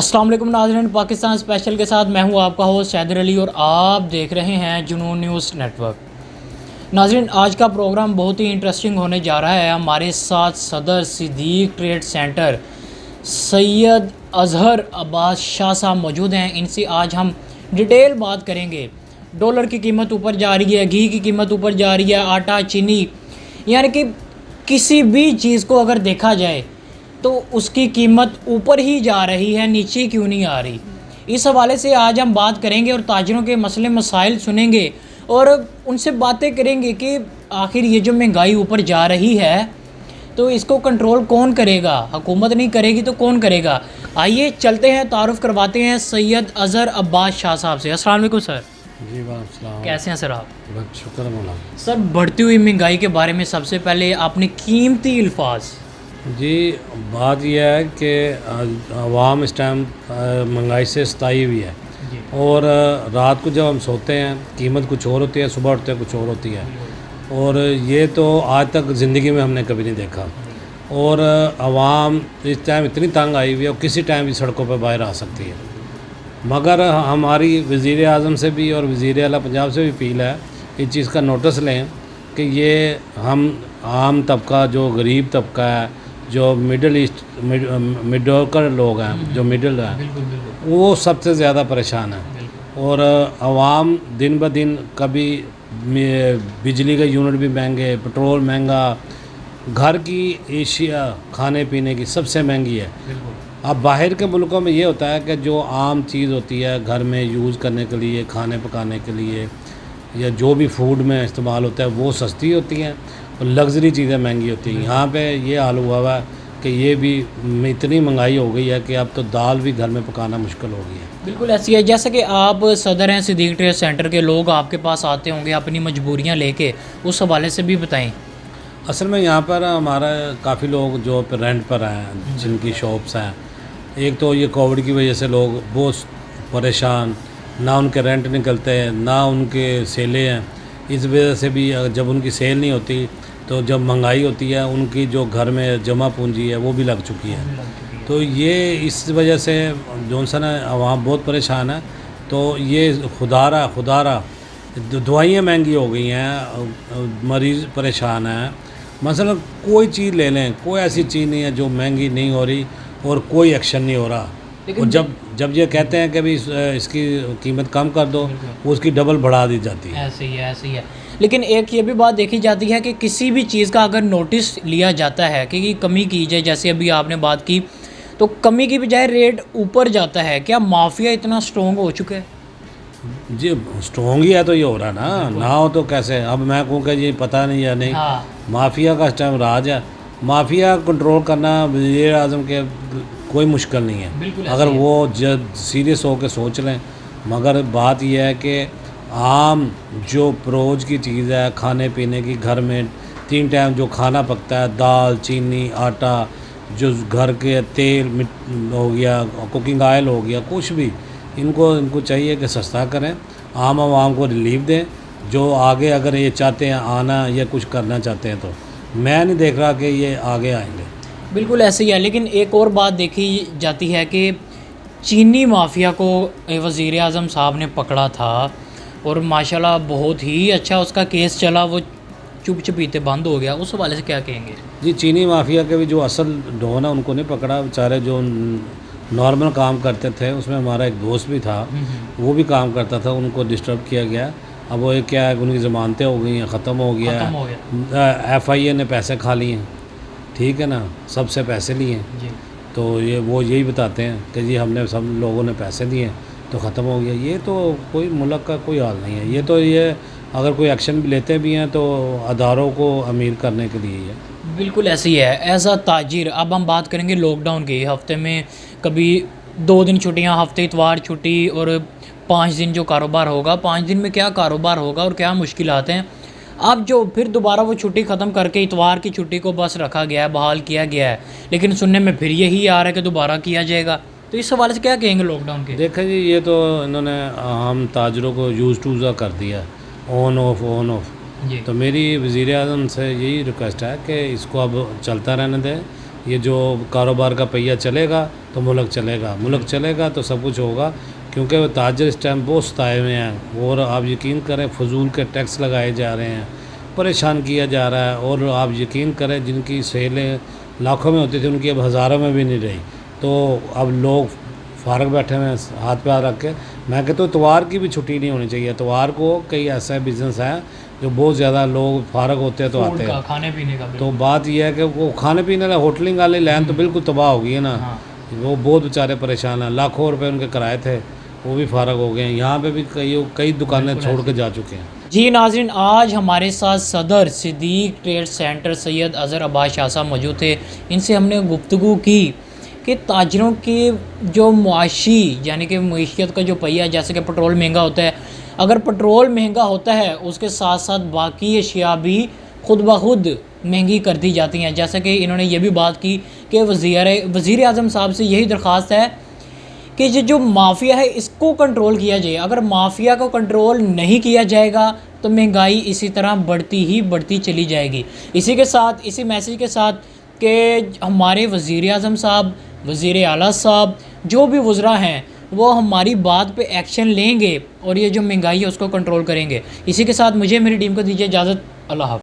अस्सलाम वालेकुम नाज़रीन, पाकिस्तान स्पेशल के साथ मैं हूं आपका होस्ट हैदर अली और आप देख रहे हैं जुनून न्यूज़ नेटवर्क। नाज़रीन, आज का प्रोग्राम बहुत ही इंटरेस्टिंग होने जा रहा है। हमारे साथ सदर सिद्दीक ट्रेड सेंटर सैयद अज़हर अब्बास शाह साहब मौजूद हैं। इनसे आज हम डिटेल बात करेंगे। डॉलर की कीमत ऊपर जा रही है, घी की कीमत ऊपर जा रही है, आटा, चीनी, यानी कि किसी भी चीज़ को अगर देखा जाए तो उसकी कीमत ऊपर ही जा रही है, नीचे क्यों नहीं आ रही। इस हवाले से आज हम बात करेंगे और ताजरों के मसले मसाइल सुनेंगे और उनसे बातें करेंगे कि आखिर ये जो महंगाई ऊपर जा रही है तो इसको कंट्रोल कौन करेगा। हुकूमत नहीं करेगी तो कौन करेगा। आइए चलते हैं, तारुफ़ करवाते हैं सैयद अज़हर अब्बास शाह साहब से। अस्सलाम वालेकुम सर। जी वालेकुम। कैसे हैं सर आप? बहुत शुक्र मौला। सर, बढ़ती हुई महंगाई के बारे में सबसे पहले आपने कीमती अल्फाज। जी, बात यह है कि आवाम इस टाइम महंगाई से सताई हुई है और रात को जब हम सोते हैं कीमत कुछ और होती है, सुबह उठते कुछ और होती है। और ये तो आज तक ज़िंदगी में हमने कभी नहीं देखा। और आवाम इस टाइम इतनी तंग आई हुई है और किसी टाइम भी सड़कों पर बाहर आ सकती है। मगर हमारी वज़ीर आज़म से भी और वज़ीर आला पंजाब से भी अपील है इस चीज़ का नोटिस लें कि ये हम आम तबका, जो गरीब तबका है, जो मिडल लोग हैं, जो मिडिल हैं, वो सबसे ज़्यादा परेशान है। और आवाम दिन ब दिन कभी बिजली के यूनिट भी महंगे, पेट्रोल महंगा, घर की एशिया खाने पीने की सबसे महंगी है। अब बाहर के मुल्कों में ये होता है कि जो आम चीज़ होती है घर में यूज़ करने के लिए, खाने पकाने के लिए, या जो भी फूड में इस्तेमाल होता है वो सस्ती होती हैं और लग्जरी चीज़ें महंगी होती हैं। यहाँ पे ये हाल हुआ हुआ है कि ये भी इतनी महंगाई हो गई है कि अब तो दाल भी घर में पकाना मुश्किल हो गई है। बिल्कुल ऐसी है। जैसे कि आप सदर हैं सिद्दीक ट्रेड सेंटर के, लोग आपके पास आते होंगे अपनी मजबूरियाँ लेके, उस हवाले से भी बताएं। असल में यहाँ पर हमारा काफ़ी लोग जो रेंट पर हैं, जिनकी शॉप्स हैं, एक तो ये कोविड की वजह से लोग बहुत परेशान, ना उनके रेंट निकलते हैं ना उनके सेलें हैं। इस वजह से भी जब उनकी सेल नहीं होती तो जब महंगाई होती है उनकी जो घर में जमा पूंजी है वो भी लग चुकी है। तो ये इस वजह से जॉनसन है, आवाम बहुत परेशान है। तो ये खुदारा दवाइयाँ महंगी हो गई हैं, मरीज़ परेशान है। मसलन कोई चीज़ ले लें, कोई ऐसी चीज़ नहीं है जो महंगी नहीं हो रही और कोई एक्शन नहीं हो रहा। और जब ये कहते हैं कि भाई इसकी कीमत कम कर दो, वो उसकी डबल बढ़ा दी जाती है। ऐसे ही है। लेकिन एक ये भी बात देखी जाती है कि किसी भी चीज़ का अगर नोटिस लिया जाता है कि कमी की जाए, जैसे अभी आपने बात की, तो कमी की बजाय रेट ऊपर जाता है। क्या माफिया इतना स्ट्रॉन्ग हो चुका है? जी, स्ट्रॉन्ग ही है तो ये हो रहा ना हो तो कैसे। अब मैं कहूँ कि ये पता नहीं या नहीं। हाँ। माफिया का इस टाइम राज है। माफिया कंट्रोल करना वज़ीर आज़म के कोई मुश्किल नहीं है अगर वो सीरियस होकर सोच लें। मगर बात यह है कि आम जो रोज़ की चीज़ है, खाने पीने की, घर में 3 टाइम जो खाना पकता है, दाल, चीनी, आटा, जो घर के तेल हो गया, कुकिंग ऑयल हो गया, कुछ भी इनको चाहिए कि सस्ता करें, आवाम को रिलीफ दें। जो आगे अगर ये चाहते हैं आना या कुछ करना चाहते हैं तो मैं नहीं देख रहा कि ये आगे आएंगे। बिल्कुल ऐसे ही है। लेकिन एक और बात देखी जाती है कि चीनी माफिया को वज़ीर आज़म साहब ने पकड़ा था और माशाल्लाह बहुत ही अच्छा उसका केस चला, वो चुप चुपीते बंद हो गया। उस हवाले से क्या कहेंगे? जी, चीनी माफिया के भी जो असल डॉन है उनको नहीं पकड़ा, बेचारे जो नॉर्मल काम करते थे, उसमें हमारा एक दोस्त भी था, वो भी काम करता था, उनको डिस्टर्ब किया गया। अब वो क्या है, उनकी ज़मानतें हो गई हैं, ख़त्म हो गया। FIA ने पैसे खा लिए हैं, ठीक है ना, सबसे पैसे लिए हैं। तो वो यही बताते हैं कि जी हमने सब लोगों ने पैसे दिए तो ख़त्म हो गया। ये तो कोई मुल्क का कोई हाल नहीं है। ये तो ये अगर कोई एक्शन भी लेते भी हैं तो अदारों को अमीर करने के लिए ही है। बिल्कुल ऐसे ही है। एज़ अ ताजिर अब हम बात करेंगे लॉकडाउन की। हफ्ते में कभी 2 दिन छुट्टियां, हफ्ते इतवार छुट्टी और 5 दिन जो कारोबार होगा, 5 दिन में क्या कारोबार होगा और क्या मुश्किलात हैं। अब जो फिर दोबारा वो छुट्टी ख़त्म करके इतवार की छुट्टी को बस रखा गया है, बहाल किया गया है, लेकिन सुनने में फिर यही आ रहा है कि दोबारा किया जाएगा। तो इस हवाले से क्या कहेंगे लॉकडाउन के? देखें जी, ये तो इन्होंने हम ताजरों को यूज़ टू ज़ा कर दिया, ऑन ऑफ। तो मेरी वज़ीर आज़म से यही रिक्वेस्ट है कि इसको अब चलता रहने दें। ये जो कारोबार का पहिया चलेगा तो मुल्क चलेगा तो सब कुछ होगा, क्योंकि वो ताजर इस टाइम बहुत सताए हुए हैं और आप यकीन करें फजूल के टैक्स लगाए जा रहे हैं, परेशान किया जा रहा है। और आप यकीन करें जिनकी सेलें लाखों में होती थी उनकी अब हज़ारों में भी नहीं रही। तो अब लोग फारग बैठे हुए हैं हाथ पे हाथ रख के। मैं कहता हूँ इतवार की भी छुट्टी नहीं होनी चाहिए। इतवार को कई ऐसा बिज़नेस है जो बहुत ज़्यादा लोग फारग होते हैं तो फूड आते का, हैं। खाने पीने का तो बिल्कुल। बात यह है कि वो खाने पीने वाला होटलिंग वाली लाइन तो बिल्कुल तबाह हो गई है ना। हाँ। वो बहुत बेचारे परेशान हैं, लाखों रुपए उनके किराए थे वो भी फारग हो गए हैं। यहाँ पे भी कई दुकानें बिल्कुल छोड़ ऐसे। के जा चुके हैं। जी नाज़रीन, आज हमारे साथ सदर सिद्दीक ट्रेड सेंटर सैयद अज़हर अब्बास शाह साहब मौजूद थे। इनसे हमने गुफ्तगू की कि ताजरों के जो मुआशी यानी कि मईशत का जो पहिया, जैसे कि पेट्रोल महंगा होता है, अगर पेट्रोल महंगा होता है उसके साथ साथ बाकी अशिया भी खुद ब खुद महंगी कर दी जाती हैं। जैसे कि इन्होंने ये भी बात की कि वज़ीर आज़म साहब से यही दरख्वास्त है कि ये जो माफिया है इसको कंट्रोल किया जाए। अगर माफिया को कंट्रोल नहीं किया जाएगा तो महंगाई इसी तरह बढ़ती ही बढ़ती चली जाएगी। इसी के साथ, इसी मैसेज के साथ कि हमारे वज़ीर आज़म साहब, वज़ीर आला साहब, जो भी वज़रा हैं वो हमारी बात पे एक्शन लेंगे और ये जो महंगाई है उसको कंट्रोल करेंगे। इसी के साथ मुझे मेरी टीम को दीजिए इजाज़त। अल्लाह हाफ़िज़।